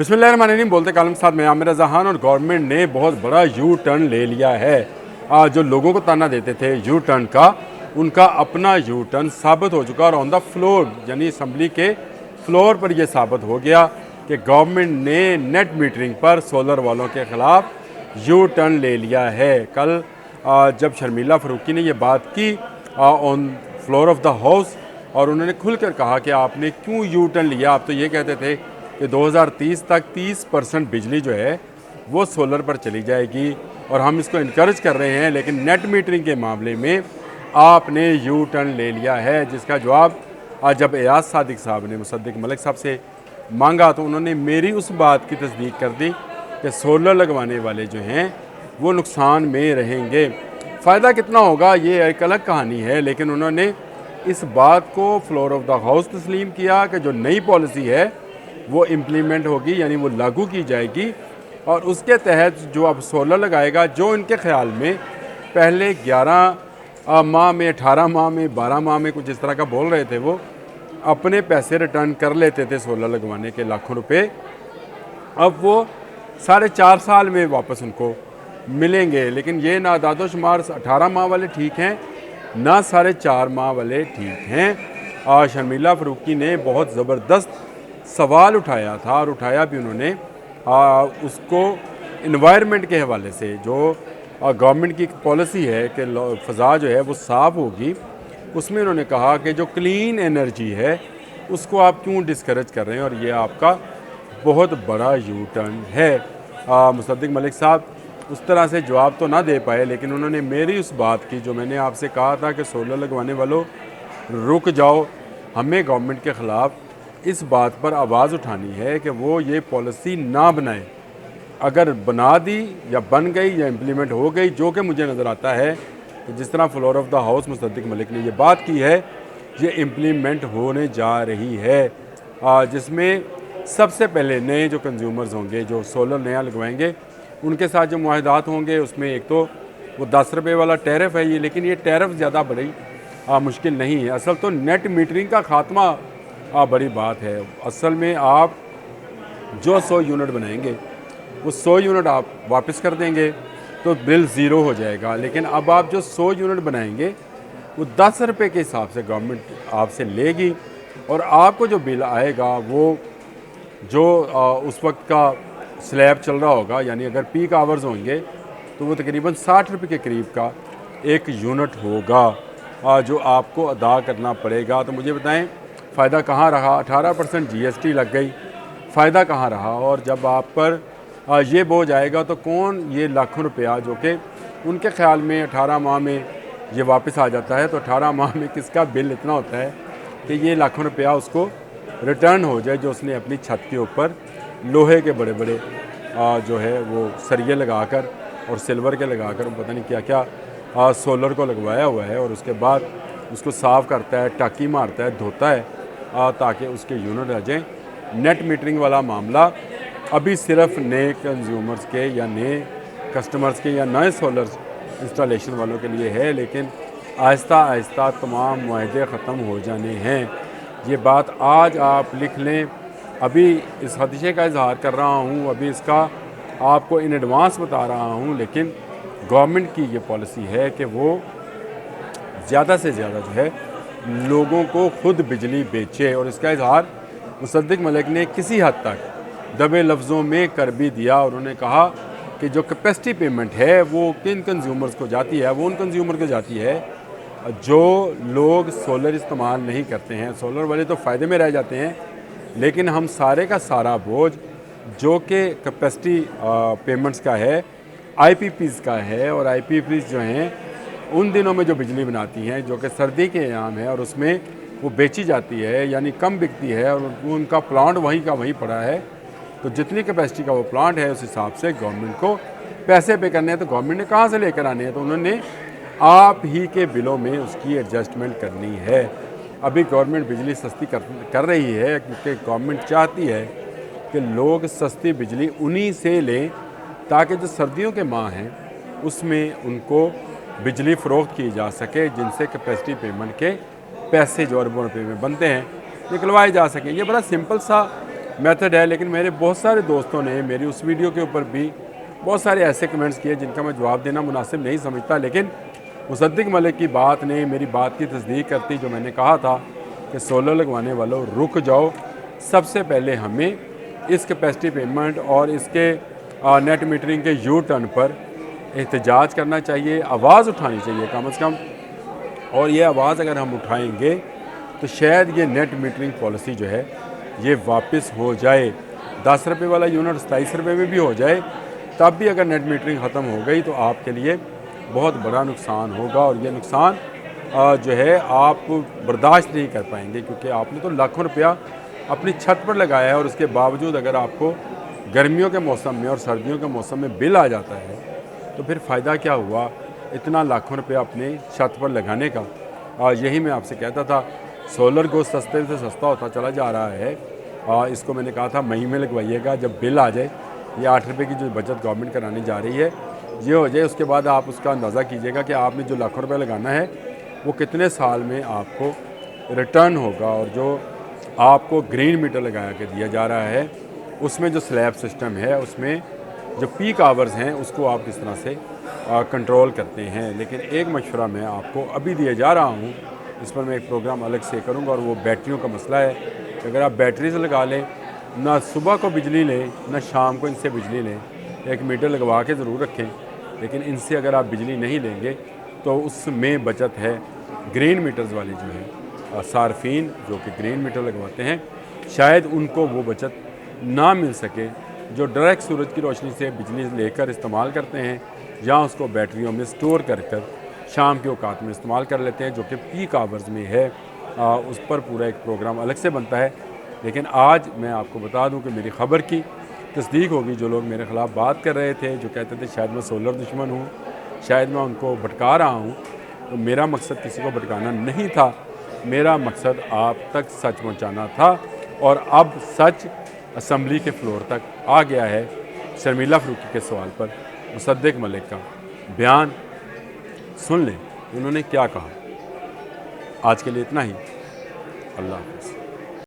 बिस्मिल्लाहिर्रहमानिर्रहीम। बोलते कालम साथ मैं आमिर रज़ा खान। और गवर्नमेंट ने बहुत बड़ा यू टर्न ले लिया है। जो लोगों को ताना देते थे यू टर्न का, उनका अपना यू टर्न साबित हो चुका। और ऑन द फ्लोर यानी असम्बली के फ्लोर पर यह साबित हो गया कि गवर्नमेंट ने नेट मीटरिंग पर सोलर वालों के ख़िलाफ़ यू टर्न ले लिया है। कल जब शर्मिला फ़ारूकी ने यह बात की on floor of the house, और उन्होंने खुलकर कहा कि आपने क्यों यू टर्न लिया। आप तो ये कहते थे कि 2030 तक 30% बिजली जो है वो सोलर पर चली जाएगी और हम इसको इनकरेज कर रहे हैं, लेकिन नेट मीटरिंग के मामले में आपने यू टर्न ले लिया है। जिसका जवाब आज जब एयाज सादिक साहब ने मुसद्दिक मलिक साहब से मांगा तो उन्होंने मेरी उस बात की तस्दीक कर दी कि सोलर लगवाने वाले जो हैं वो नुकसान में रहेंगे। फ़ायदा कितना होगा ये एक अलग कहानी है, लेकिन उन्होंने इस बात को फ्लोर ऑफ द हाउस तस्लीम किया कि जो नई पॉलिसी है वो इम्प्लीमेंट होगी, यानी वो लागू की जाएगी। और उसके तहत जो अब सोलर लगाएगा, जो इनके ख्याल में पहले 11 माह में, 18 माह में, 12 माह में कुछ इस तरह का बोल रहे थे, वो अपने पैसे रिटर्न कर लेते थे सोलर लगवाने के लाखों रुपए, अब वो 4.5 साल में वापस उनको मिलेंगे। लेकिन ये ना दादोशुमार 18 माह वाले ठीक हैं, ना 4.5 माह वाले ठीक हैं। शर्मिला फ़ारूकी ने बहुत ज़बरदस्त सवाल उठाया था, और उठाया भी उन्होंने उसको इन्वायरमेंट के हवाले से। जो गवर्नमेंट की पॉलिसी है कि फ़ज़ा जो है वो साफ़ होगी, उसमें उन्होंने कहा कि जो क्लीन एनर्जी है उसको आप क्यों डिस्करेज कर रहे हैं, और ये आपका बहुत बड़ा यू टर्न है। मुसद्दिक मलिक साहब उस तरह से जवाब तो ना दे पाए, लेकिन उन्होंने मेरी उस बात की, जो मैंने आपसे कहा था कि सोलर लगवाने वालों रुक जाओ, हमें गवर्नमेंट के ख़िलाफ़ इस बात पर आवाज़ उठानी है कि वो ये पॉलिसी ना बनाए। अगर बना दी या बन गई या इम्प्लीमेंट हो गई, जो कि मुझे नज़र आता है कि जिस तरह floor of the house Mossadegh Malik ने ये बात की है, ये इम्प्लीमेंट होने जा रही है। जिसमें सबसे पहले नए जो कंज्यूमर्स होंगे, जो सोलर नया लगवाएंगे, उनके साथ जो मुआहदात होंगे, उसमें एक तो वो 10 रुपये वाला टैरिफ है ये, लेकिन ये टैरिफ ज़्यादा बड़ी मुश्किल नहीं है। असल तो नेट मीटरिंग का ख़ात्मा बड़ी बात है। असल में आप जो 100 यूनिट बनाएंगे वो 100 यूनिट आप वापस कर देंगे तो बिल ज़ीरो हो जाएगा। लेकिन अब आप जो 100 यूनिट बनाएंगे वो 10 रुपये के हिसाब से गवर्नमेंट आपसे लेगी, और आपको जो बिल आएगा वो जो उस वक्त का स्लैब चल रहा होगा, यानी अगर पीक आवर्स होंगे तो वो तकरीबन 60 रुपये के करीब का एक यूनिट होगा जो आपको अदा करना पड़ेगा। तो मुझे बताएं फ़ायदा कहाँ रहा। 18% GST लग गई, फ़ायदा कहाँ रहा। और जब आप पर ये बोझ आएगा तो कौन ये लाखों रुपया, जो कि उनके ख़्याल में 18 माह में ये वापस आ जाता है, तो 18 माह में किसका बिल इतना होता है कि ये लाखों रुपया उसको रिटर्न हो जाए, जो उसने अपनी छत के ऊपर लोहे के बड़े बड़े जो है वो सरिये लगाकर और सिल्वर के लगाकर पता नहीं क्या क्या सोलर को लगवाया हुआ है, और उसके बाद उसको साफ़ करता है, टाकी मारता है, धोता है ताकि उसके यूनिट आ जाएँ। नेट मीटरिंग वाला मामला अभी सिर्फ नए कंज्यूमर्स के या नए कस्टमर्स के या नए सोलर इंस्टॉलेशन वालों के लिए है, लेकिन आहिस्ता आहिस्ता तमाम मुआहदे ख़त्म हो जाने हैं। ये बात आज आप लिख लें। अभी इस खदशे का इजहार कर रहा हूँ, अभी इसका आपको इन एडवांस बता रहा हूँ, लेकिन गवर्नमेंट की ये पॉलिसी है कि वो ज़्यादा से ज़्यादा जो है लोगों को खुद बिजली बेचे। और इसका इजहार मुसद्दिक मलिक ने किसी हद तक दबे लफ्ज़ों में कर भी दिया। उन्होंने कहा कि जो कैपेसिटी पेमेंट है वो किन कंज्यूमर्स को जाती है, वो उन कंज्यूमर को जाती है जो लोग सोलर इस्तेमाल नहीं करते हैं। सोलर वाले तो फ़ायदे में रह जाते हैं, लेकिन हम सारे का सारा बोझ जो कि कैपेसिटी पेमेंट्स का है, IPPs का है, और IPPs जो हैं उन दिनों में जो बिजली बनाती हैं, जो कि सर्दी के अयाम है, और उसमें वो बेची जाती है, यानी कम बिकती है, और उनका प्लांट वहीं का वहीं पड़ा है, तो जितनी कैपेसिटी का वो प्लांट है उस हिसाब से गवर्नमेंट को पैसे पे करने हैं। तो गवर्नमेंट ने कहाँ से लेकर आने हैं, तो उन्होंने आप ही के बिलों में उसकी एडजस्टमेंट करनी है। अभी गवर्नमेंट बिजली सस्ती कर रही है, क्योंकि गवर्नमेंट चाहती है कि लोग सस्ती बिजली उन्हीं से लें, ताकि जो सर्दियों के माह हैं उसमें उनको बिजली फ़रोख्त की जा सके, जिनसे कैपेसिटी पेमेंट के पैसे जो अरबों रुपये में बनते हैं निकलवाए जा सकें। ये बड़ा सिंपल सा मेथड है, लेकिन मेरे बहुत सारे दोस्तों ने मेरी उस वीडियो के ऊपर भी बहुत सारे ऐसे कमेंट्स किए जिनका मैं जवाब देना मुनासिब नहीं समझता। लेकिन मुसद्दिक मलिक की बात ने मेरी बात की तस्दीक करती, जो मैंने कहा था कि सोलर लगवाने वालों रुक जाओ, सबसे पहले हमें इस कैपेसिटी पेमेंट और इसके नेट मीटरिंग के यू टर्न पर एहतजाज करना चाहिए, आवाज़ उठानी चाहिए कम से कम। और ये आवाज़ अगर हम उठाएंगे तो शायद ये नेट मीटरिंग पॉलिसी जो है ये वापस हो जाए। 10 रुपये वाला यूनिट 27 रुपये में भी हो जाए, तब भी अगर नेट मीटरिंग ख़त्म हो गई तो आपके लिए बहुत बड़ा नुकसान होगा। और ये नुकसान जो है आप बर्दाश्त नहीं कर पाएंगे, क्योंकि आपने तो लाखों रुपया अपनी छत पर लगाया है और उसके बावजूद अगर आपको गर्मियों के मौसम में और सर्दियों के मौसम में बिल आ जाता है तो फिर फ़ायदा क्या हुआ इतना लाखों रुपया अपने छत पर लगाने का। यही मैं आपसे कहता था, सोलर को सस्ते से सस्ता होता चला जा रहा है। इसको मैंने कहा था मई में लगवाइएगा, जब बिल आ जाए ये 8 रुपये की जो बचत गवर्नमेंट कराने जा रही है ये हो जाए, उसके बाद आप उसका अंदाज़ा कीजिएगा कि आपने जो लाखों रुपये लगाना है वो कितने साल में आपको रिटर्न होगा। और जो आपको ग्रीन मीटर लगा के दिया जा रहा है उसमें जो स्लैब सिस्टम है उसमें जो पीक आवर्स हैं उसको आप किस तरह से कंट्रोल करते हैं। लेकिन एक मशवरा मैं आपको अभी दिए जा रहा हूँ, इस पर मैं एक प्रोग्राम अलग से करूँगा, और वो बैटरियों का मसला है कि अगर आप बैटरी से लगा लें, ना सुबह को बिजली लें ना शाम को इनसे बिजली लें, एक मीटर लगवा के ज़रूर रखें, लेकिन इनसे अगर आप बिजली नहीं लेंगे तो उसमें बचत है। ग्रीन मीटर्स वाले जो हैं सार्फिन जो कि ग्रीन मीटर लगवाते हैं, शायद उनको वो बचत ना मिल सके जो डायरेक्ट सूरज की रोशनी से बिजली लेकर इस्तेमाल करते हैं, या उसको बैटरियों में स्टोर कर शाम के औकात में इस्तेमाल कर लेते हैं, जो कि पीक आवर्स में है। उस पर पूरा एक प्रोग्राम अलग से बनता है। लेकिन आज मैं आपको बता दूं कि मेरी ख़बर की तस्दीक होगी। जो लोग मेरे ख़िलाफ़ बात कर रहे थे, जो कहते थे शायद मैं सोलर दुश्मन हूँ, शायद मैं उनको भटका रहा हूँ, तो मेरा मकसद किसी को भटकाना नहीं था। मेरा मकसद आप तक सच पहुँचाना था, और अब सच असम्बली के फ्लोर तक आ गया है। शर्मिला फ़ारूकी के सवाल पर मुसद्दिक मलिक का बयान सुन लें, उन्होंने क्या कहा। आज के लिए इतना ही। अल्लाह हाफ़िज़।